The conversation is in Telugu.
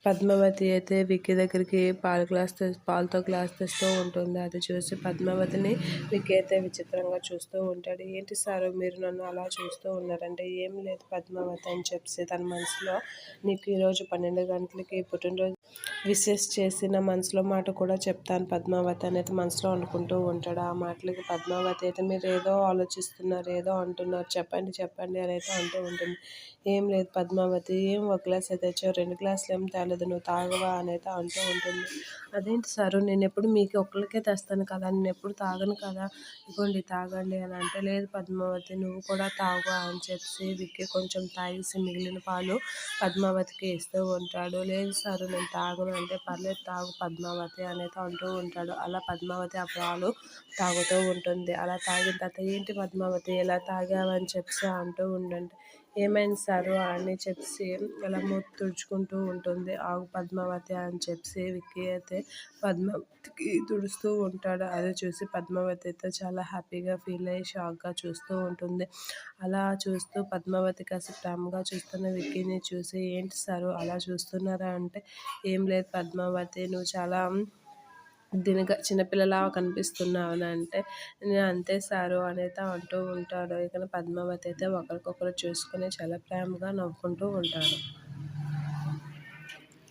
పద్మావతి అయితే విక్కీ దగ్గరికి పాలతో గ్లాస్ తెస్తూ ఉంటుంది. అది చూసి పద్మావతిని విక్కీ అయితే విచిత్రంగా చూస్తూ ఉంటాడు. ఏంటి సారు మీరు నన్ను అలా చూస్తూ ఉన్నారంటే, ఏం లేదు పద్మావతి అని చెప్పి తన మనసులో, నీకు ఈరోజు 12 గంటలకి పుట్టినరోజు విషెస్ చేసి నా మనసులో మాట కూడా చెప్తాను పద్మావతి అనేది మనసులో అనుకుంటూ ఉంటాడు. ఆ మాటలకి పద్మావతి అయితే మీరు ఏదో ఆలోచిస్తున్నారు, ఏదో అంటున్నారు, చెప్పండి చెప్పండి అని అయితే అంటూ ఉంటుంది. ఏం లేదు పద్మావతి, ఏం ఒక గ్లాస్ అయితే తెచ్చావు, 2 గ్లాసులు ఏం తేలేదు, నువ్వు తాగవా అని అయితే అంటూ ఉంటుంది. అదేంటి సారు, నేను ఎప్పుడు మీకు ఒక్కరికే తెస్తాను కదా, నేను ఎప్పుడు తాగను కదా, ఇదిగోండి తాగండి అని అంటే, లేదు పద్మావతి నువ్వు కూడా తాగు అని చెప్పి విక్కీ కొంచెం తాగేసి మిగిలిన పాలు పద్మావతికి ఇస్తూ ఉంటాడు. లేదు సారు నేను తాగను అంటే, పర్లేదు తాగు పద్మావతి అనేది అంటూ ఉంటాడు. అలా పద్మావతి ఆ పాలు తాగుతూ ఉంటుంది. అలా తాగిన తర్వాత, ఏంటి పద్మావతి ఎలా తాగావని చెప్పి అంటూ ఉండండి. ఏమైంది సారు అని చెప్పి అలా మూతి తుడుచుకుంటూ ఉంటుంది. ఆగు పద్మావతి అని చెప్పి విక్కీ అయితే పద్మావతికి తుడుస్తూ ఉంటాడు. అది చూసి పద్మావతి అయితే చాలా హ్యాపీగా ఫీల్ అయ్యి షాక్గా చూస్తూ ఉంటుంది. అలా చూస్తూ పద్మావతి కాస్త ప్రేమగా చూస్తున్న విక్కీని చూసి, ఏంటి సారు అలా చూస్తున్నారా అంటే, ఏం లేదు పద్మావతి నువ్వు చాలా దీనిగా చిన్నపిల్లలా కనిపిస్తున్నావు అని అంటే, నేను అంతే సారు అనేది అంటూ ఉంటాడు. ఇక పద్మావతి అయితే ఒకరికొకరు చూసుకుని చాలా ప్రేమగా నవ్వుకుంటూ ఉంటారు.